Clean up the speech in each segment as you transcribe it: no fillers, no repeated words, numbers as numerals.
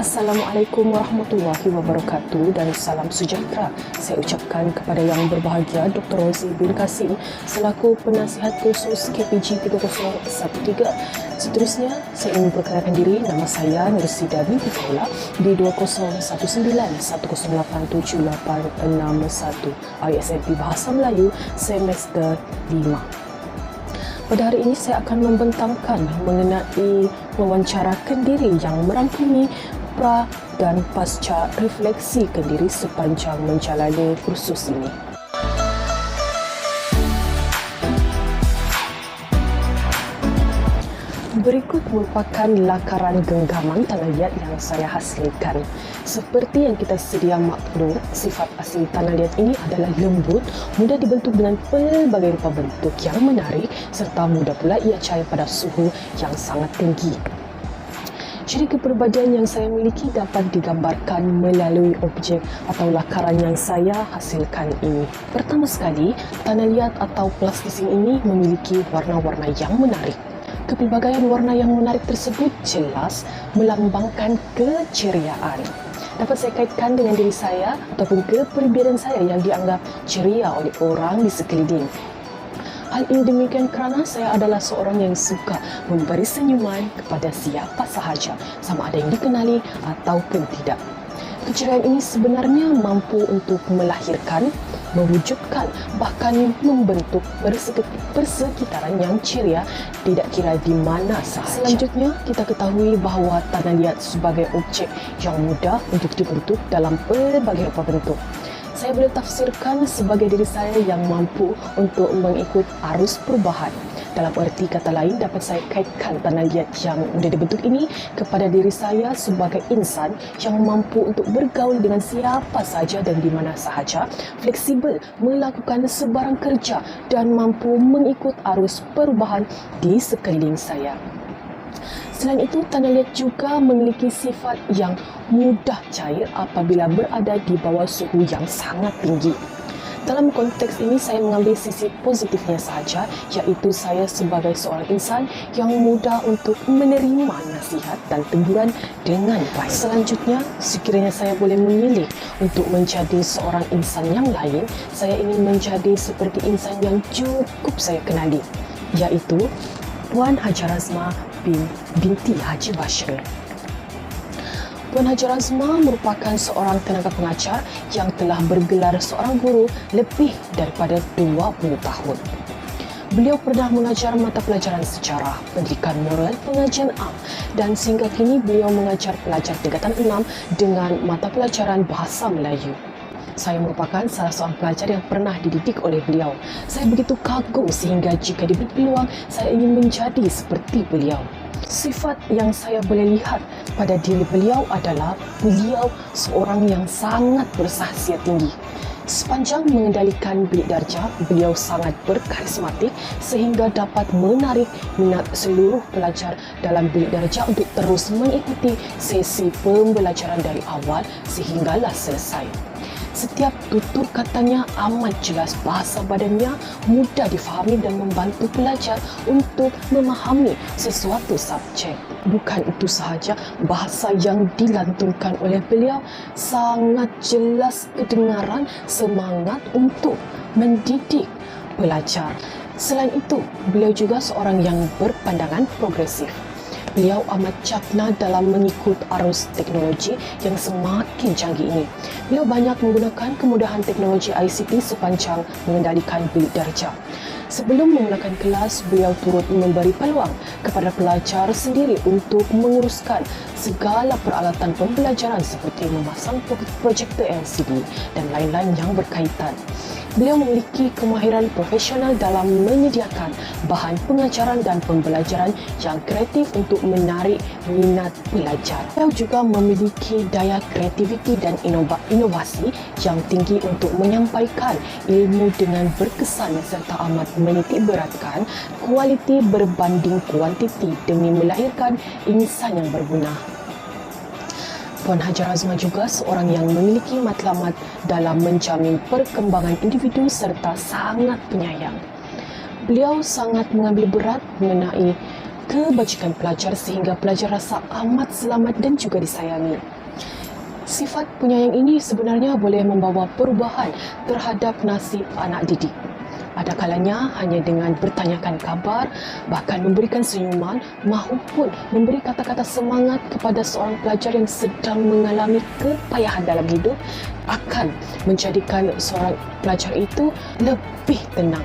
Assalamualaikum warahmatullahi wabarakatuh dan salam sejahtera. Saya ucapkan kepada yang berbahagia Dr. Rozi bin Kasim selaku penasihat khusus KPG 3013. Seterusnya, saya ingin memperkenalkan diri. Nama saya Nursida binti Faula di 201918787861 ISMP Bahasa Melayu semester 5. Pada hari ini saya akan membentangkan mengenai mewawancarakan diri yang merangkumi pra dan pasca refleksi ke diri sepanjang menjalani kursus ini. Berikut merupakan lakaran genggaman tanah liat yang saya hasilkan. Seperti yang kita sedia maklum, sifat asli tanah liat ini adalah lembut, mudah dibentuk dengan pelbagai rupa bentuk yang menarik serta mudah pula ia cair pada suhu yang sangat tinggi. Ciri kepribadian yang saya miliki dapat digambarkan melalui objek atau lakaran yang saya hasilkan ini. Pertama sekali, tanah liat atau plastising ini memiliki warna-warna yang menarik. Kepelbagaian warna yang menarik tersebut jelas melambangkan keceriaan. Dapat saya kaitkan dengan diri saya ataupun kepribadian saya yang dianggap ceria oleh orang di sekeliling. Hal ini demikian kerana saya adalah seorang yang suka memberi senyuman kepada siapa sahaja, sama ada yang dikenali ataupun tidak. Keceriaan ini sebenarnya mampu untuk melahirkan, mewujudkan, bahkan membentuk persekitaran yang ceria tidak kira di mana sahaja. Selanjutnya, kita ketahui bahawa tanah liat sebagai objek yang mudah untuk dibentuk dalam pelbagai rupa bentuk. Saya boleh tafsirkan sebagai diri saya yang mampu untuk mengikut arus perubahan. Dalam erti kata lain, dapat saya kaitkan tanah liat yang mudah dibentuk ini kepada diri saya sebagai insan yang mampu untuk bergaul dengan siapa sahaja dan di mana sahaja, fleksibel melakukan sebarang kerja dan mampu mengikut arus perubahan di sekeliling saya. Selain itu, tanah liat juga memiliki sifat yang mudah cair apabila berada di bawah suhu yang sangat tinggi. Dalam konteks ini, saya mengambil sisi positifnya sahaja, iaitu saya sebagai seorang insan yang mudah untuk menerima nasihat dan teguran dengan baik. Selanjutnya, sekiranya saya boleh memilih untuk menjadi seorang insan yang lain, saya ingin menjadi seperti insan yang cukup saya kenali, iaitu Puan Hajar Azmah binti Haji Bashir. Puan Hajar Azmah merupakan seorang tenaga pengajar yang telah bergelar seorang guru lebih daripada 20 tahun. Beliau pernah mengajar mata pelajaran sejarah, pendidikan moral, pengajian am dan sehingga kini beliau mengajar pelajar tingkatan 6 dengan mata pelajaran Bahasa Melayu. Saya merupakan salah seorang pelajar yang pernah dididik oleh beliau. Saya begitu kagum sehingga jika diberi peluang, saya ingin menjadi seperti beliau. Sifat yang saya boleh lihat pada diri beliau adalah beliau seorang yang sangat bersahasia tinggi. Sepanjang mengendalikan bilik darjah, beliau sangat berkarismatik sehingga dapat menarik minat seluruh pelajar dalam bilik darjah untuk terus mengikuti sesi pembelajaran dari awal sehinggalah selesai. Setiap tutur katanya amat jelas, bahasa badannya mudah difahami dan membantu pelajar untuk memahami sesuatu subjek. Bukan itu sahaja, bahasa yang dilantunkan oleh beliau sangat jelas kedengaran, semangat untuk mendidik pelajar. Selain itu, beliau juga seorang yang berpandangan progresif. Beliau amat cakna dalam mengikut arus teknologi yang semakin canggih ini. Beliau banyak menggunakan kemudahan teknologi ICT sepanjang mengendalikan bilik darjah. Sebelum memulakan kelas, beliau turut memberi peluang kepada pelajar sendiri untuk menguruskan segala peralatan pembelajaran seperti memasang projektor LCD dan lain-lain yang berkaitan. Beliau memiliki kemahiran profesional dalam menyediakan bahan pengajaran dan pembelajaran yang kreatif untuk menarik minat pelajar. Beliau juga memiliki daya kreativiti dan inovasi yang tinggi untuk menyampaikan ilmu dengan berkesan serta amat menitikberatkan kualiti berbanding kuantiti demi melahirkan insan yang berguna. Puan Hajar Azmah juga seorang yang memiliki matlamat dalam menjamin perkembangan individu serta sangat penyayang. Beliau sangat mengambil berat mengenai kebajikan pelajar sehingga pelajar rasa amat selamat dan juga disayangi. Sifat penyayang ini sebenarnya boleh membawa perubahan terhadap nasib anak didik. Ada kalanya hanya dengan bertanyakan kabar, bahkan memberikan senyuman maupun memberi kata-kata semangat kepada seorang pelajar yang sedang mengalami kepayahan dalam hidup akan menjadikan seorang pelajar itu lebih tenang.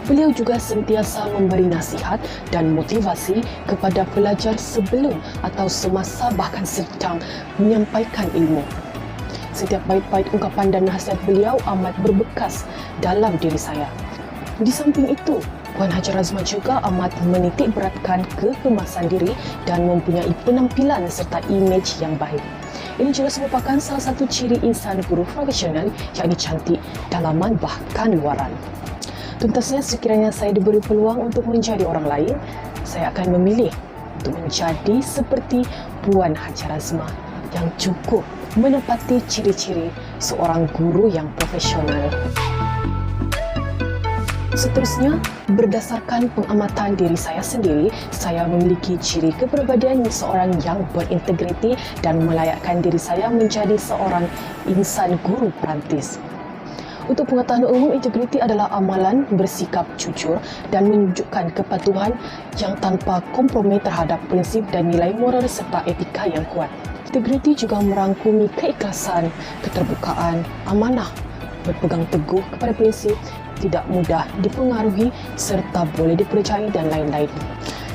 Beliau juga sentiasa memberi nasihat dan motivasi kepada pelajar sebelum atau semasa bahkan sedang menyampaikan ilmu. Setiap bait-bait ungkapan dan nasihat beliau amat berbekas dalam diri saya. Di samping itu, Puan Haji Razma juga amat menitik beratkan kekemasan diri dan mempunyai penampilan serta imej yang baik. Ini jelas merupakan salah satu ciri insan guru profesional, yakni cantik dalaman bahkan luaran. Tuntasnya sekiranya saya diberi peluang untuk menjadi orang lain, saya akan memilih untuk menjadi seperti Puan Haji Razma yang cukup menepati ciri-ciri seorang guru yang profesional. Seterusnya, berdasarkan pengamatan diri saya sendiri, saya memiliki ciri kepribadian seorang yang berintegriti dan melayakkan diri saya menjadi seorang insan guru perantis. Untuk pengetahuan umum, integriti adalah amalan bersikap jujur dan menunjukkan kepatuhan yang tanpa kompromi terhadap prinsip dan nilai moral serta etika yang kuat. Integriti juga merangkumi keikhlasan, keterbukaan, amanah, berpegang teguh kepada prinsip, tidak mudah dipengaruhi serta boleh dipercayai dan lain-lain.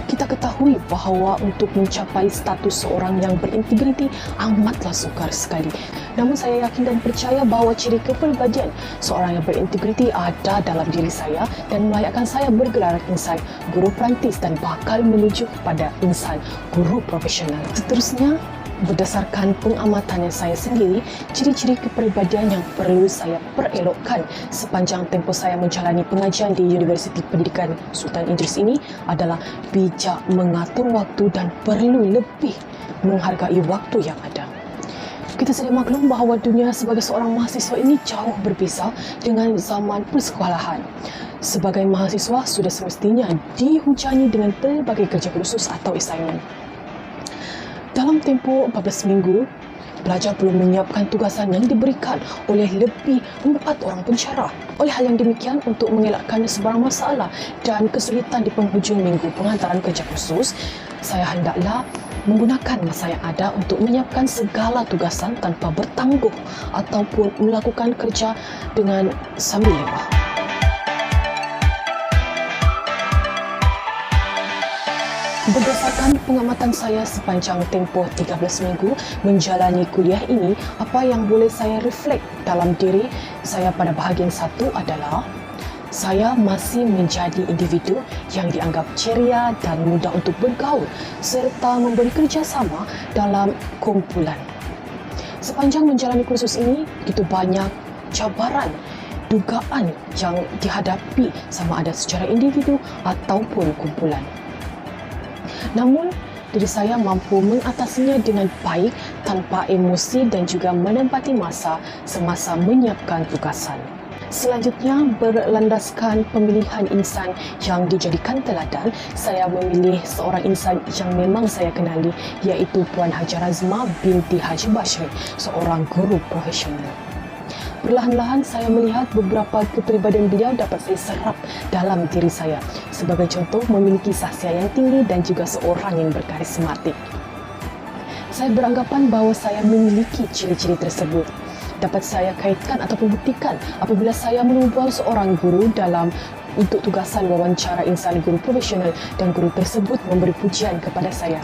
Kita ketahui bahawa untuk mencapai status seorang yang berintegriti amatlah sukar sekali. Namun saya yakin dan percaya bahawa ciri kepribadian seorang yang berintegriti ada dalam diri saya dan melayakkan saya bergelar insan guru perantis dan bakal menuju kepada insan guru profesional. Seterusnya, berdasarkan pengamatan saya sendiri, ciri-ciri kepribadian yang perlu saya perelokkan sepanjang tempoh saya menjalani pengajian di Universiti Pendidikan Sultan Idris ini adalah bijak mengatur waktu dan perlu lebih menghargai waktu yang ada. Kita sedia maklum bahawa dunia sebagai seorang mahasiswa ini jauh berbeza dengan zaman persekolahan. Sebagai mahasiswa sudah semestinya dihujani dengan pelbagai kerja khusus atau assignment. Dalam tempoh 14 minggu, pelajar perlu menyiapkan tugasan yang diberikan oleh lebih 4 orang pensyarah. Oleh hal yang demikian, untuk mengelakkan sebarang masalah dan kesulitan di penghujung minggu penghantaran kerja khusus, saya hendaklah menggunakan masa yang ada untuk menyiapkan segala tugasan tanpa bertangguh ataupun melakukan kerja dengan sambil lewah. Berdasarkan pengamatan saya sepanjang tempoh 13 minggu menjalani kuliah ini, apa yang boleh saya reflect dalam diri saya pada bahagian satu adalah saya masih menjadi individu yang dianggap ceria dan mudah untuk bergaul serta memberi kerjasama dalam kumpulan. Sepanjang menjalani kursus ini, begitu banyak cabaran, dugaan yang dihadapi sama ada secara individu ataupun kumpulan. Namun, diri saya mampu mengatasinya dengan baik tanpa emosi dan juga menempati masa semasa menyiapkan tugasan. Selanjutnya, berlandaskan pemilihan insan yang dijadikan teladan, saya memilih seorang insan yang memang saya kenali, iaitu Puan Haji Razma binti Haji Bashir, seorang guru profesional. Perlahan-lahan saya melihat beberapa kepribadian beliau dapat saya serap dalam diri saya. Sebagai contoh, memiliki sahsia yang tinggi dan juga seorang yang berkarismatik. Saya beranggapan bahawa saya memiliki ciri-ciri tersebut. Dapat saya kaitkan ataupun buktikan apabila saya menumbuh seorang guru dalam untuk tugasan wawancara insan guru profesional dan guru tersebut memberi pujian kepada saya.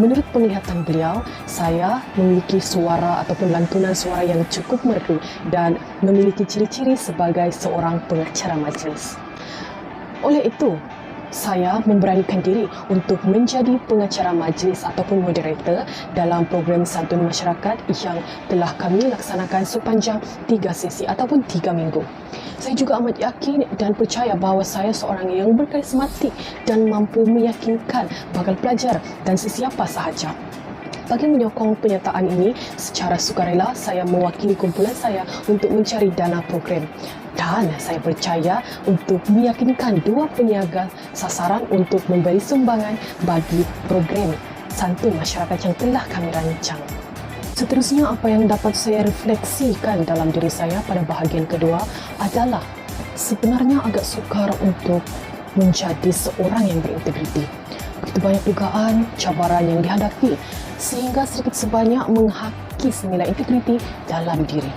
Menurut penglihatan beliau, saya memiliki suara ataupun lantunan suara yang cukup merdu dan memiliki ciri-ciri sebagai seorang pengacara majlis. Oleh itu, saya memberanikan diri untuk menjadi pengacara majlis ataupun moderator dalam program santun masyarakat yang telah kami laksanakan sepanjang 3 sesi ataupun 3 minggu. Saya juga amat yakin dan percaya bahawa saya seorang yang berkarismatik dan mampu meyakinkan bakal pelajar dan sesiapa sahaja. Bagi menyokong penyertaan ini, secara sukarela saya mewakili kumpulan saya untuk mencari dana program. Dan saya percaya untuk meyakinkan dua peniaga sasaran untuk memberi sumbangan bagi program Santun Masyarakat yang telah kami rancang. Seterusnya, apa yang dapat saya refleksikan dalam diri saya pada bahagian kedua adalah sebenarnya agak sukar untuk menjadi seorang yang berintegriti. Begitu banyak dugaan, cabaran yang dihadapi sehingga sedikit sebanyak menghakis nilai integriti dalam diri.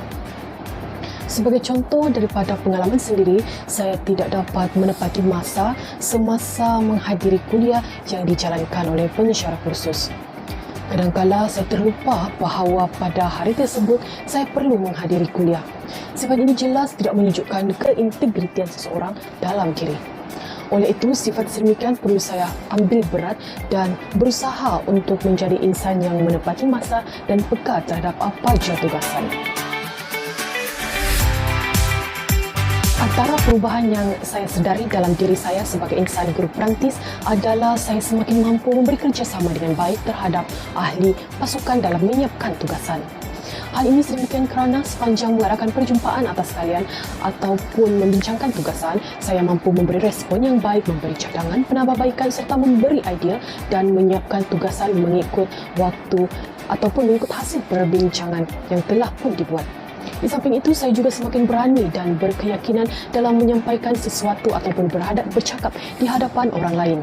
Sebagai contoh daripada pengalaman sendiri, saya tidak dapat menepati masa semasa menghadiri kuliah yang dijalankan oleh pensyarah kursus. Kadang-kala saya terlupa bahawa pada hari tersebut saya perlu menghadiri kuliah. Sifat ini jelas tidak menunjukkan keintegritian seseorang dalam diri. Oleh itu, sifat sedemikian perlu saya ambil berat dan berusaha untuk menjadi insan yang menepati masa dan peka terhadap apa jua tugasan. Antara perubahan yang saya sedari dalam diri saya sebagai insan guru perantis adalah saya semakin mampu memberi kerjasama dengan baik terhadap ahli pasukan dalam menyiapkan tugasan. Hal ini sedemikian kerana sepanjang mengadakan perjumpaan atas kalian ataupun membincangkan tugasan, saya mampu memberi respon yang baik, memberi cadangan, penambahbaikan serta memberi idea dan menyiapkan tugasan mengikut waktu ataupun mengikut hasil perbincangan yang telah pun dibuat. Di samping itu, saya juga semakin berani dan berkeyakinan dalam menyampaikan sesuatu ataupun bercakap di hadapan orang lain.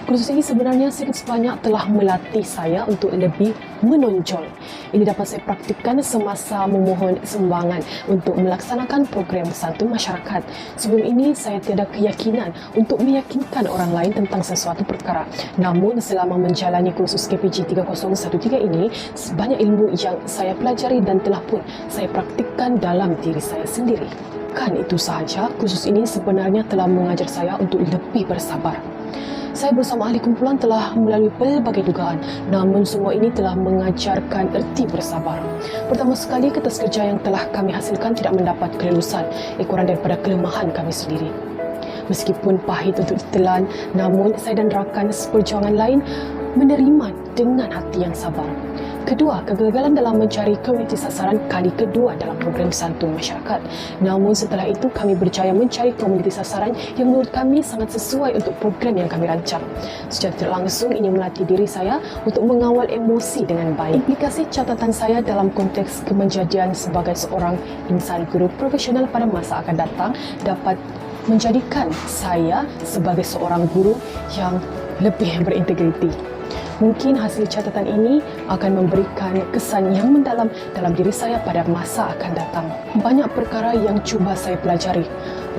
Kursus ini sebenarnya sedikit sebanyak telah melatih saya untuk lebih menonjol. Ini dapat saya praktikkan semasa memohon sumbangan untuk melaksanakan program Santun Masyarakat. Sebelum ini, saya tiada keyakinan untuk meyakinkan orang lain tentang sesuatu perkara. Namun, selama menjalani kursus KPG 3013 ini, banyak ilmu yang saya pelajari dan telah pun saya praktikkan dalam diri saya sendiri. Kan itu sahaja, kursus ini sebenarnya telah mengajar saya untuk lebih bersabar. Saya bersama ahli kumpulan telah melalui pelbagai dugaan, namun semua ini telah mengajarkan erti bersabar. Pertama sekali, kertas kerja yang telah kami hasilkan tidak mendapat kelulusan, kurang daripada kelemahan kami sendiri. Meskipun pahit untuk ditelan, namun saya dan rakan seperjuangan lain menerima dengan hati yang sabar. Kedua, kegagalan dalam mencari komuniti sasaran kali kedua dalam program Santun Masyarakat. Namun setelah itu kami berjaya mencari komuniti sasaran yang menurut kami sangat sesuai untuk program yang kami rancang. Secara tidak langsung ini melatih diri saya untuk mengawal emosi dengan baik. Implikasi catatan saya dalam konteks kemenjadian sebagai seorang insan guru profesional pada masa akan datang dapat menjadikan saya sebagai seorang guru yang lebih berintegriti. Mungkin hasil catatan ini akan memberikan kesan yang mendalam dalam diri saya pada masa akan datang. Banyak perkara yang cuba saya pelajari.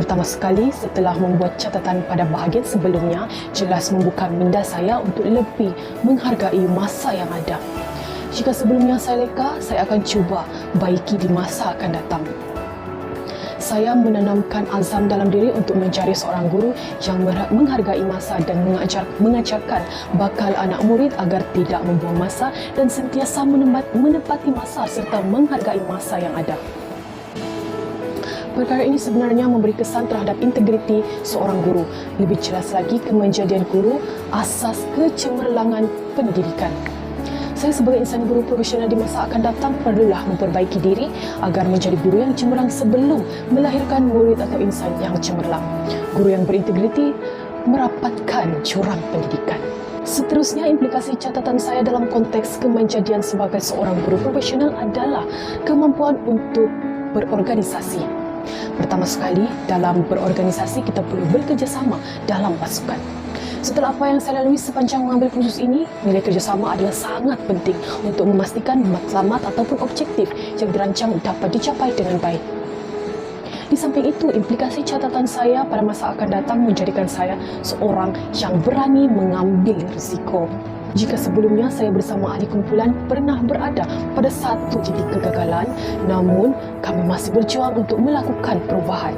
Pertama sekali, setelah membuat catatan pada bahagian sebelumnya, jelas membuka minda saya untuk lebih menghargai masa yang ada. Jika sebelumnya saya leka, saya akan cuba baiki di masa akan datang. Saya menanamkan azam dalam diri untuk menjadi seorang guru yang menghargai masa dan mengajarkan bakal anak murid agar tidak membuang masa dan sentiasa menepati masa serta menghargai masa yang ada. Perkara ini sebenarnya memberi kesan terhadap integriti seorang guru. Lebih jelas lagi, kemenjadian guru asas kecemerlangan pendidikan. Saya sebagai insan guru profesional di masa akan datang perlulah memperbaiki diri agar menjadi guru yang cemerlang sebelum melahirkan murid atau insan yang cemerlang. Guru yang berintegriti merapatkan jurang pendidikan. Seterusnya, implikasi catatan saya dalam konteks kemenjadian sebagai seorang guru profesional adalah kemampuan untuk berorganisasi. Pertama sekali, dalam berorganisasi kita perlu bekerjasama dalam pasukan. Setelah apa yang saya lalui sepanjang mengambil kursus ini, nilai kerjasama adalah sangat penting untuk memastikan matlamat ataupun objektif yang dirancang dapat dicapai dengan baik. Di samping itu, implikasi catatan saya pada masa akan datang menjadikan saya seorang yang berani mengambil risiko. Jika sebelumnya saya bersama ahli kumpulan pernah berada pada satu titik kegagalan, namun kami masih berjuang untuk melakukan perubahan.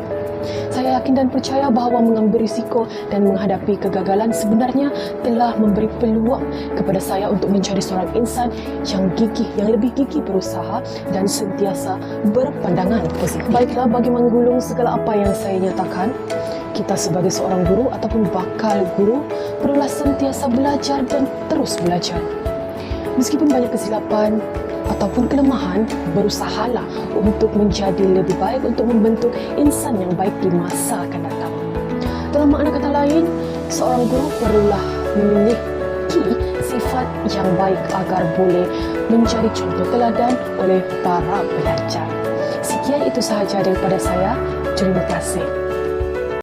Saya yakin dan percaya bahawa mengambil risiko dan menghadapi kegagalan sebenarnya telah memberi peluang kepada saya untuk menjadi seorang insan yang gigih, yang lebih gigih berusaha dan sentiasa berpandangan positif. Baiklah, bagi menggulung segala apa yang saya nyatakan, kita sebagai seorang guru ataupun bakal guru perlulah sentiasa belajar dan terus belajar. Meskipun banyak kesilapan ataupun kelemahan, berusahalah untuk menjadi lebih baik untuk membentuk insan yang baik di masa akan datang. Dalam makna kata lain, seorang guru perlulah memiliki sifat yang baik agar boleh menjadi contoh teladan oleh para pelajar. Sekian itu sahaja daripada saya. Terima kasih.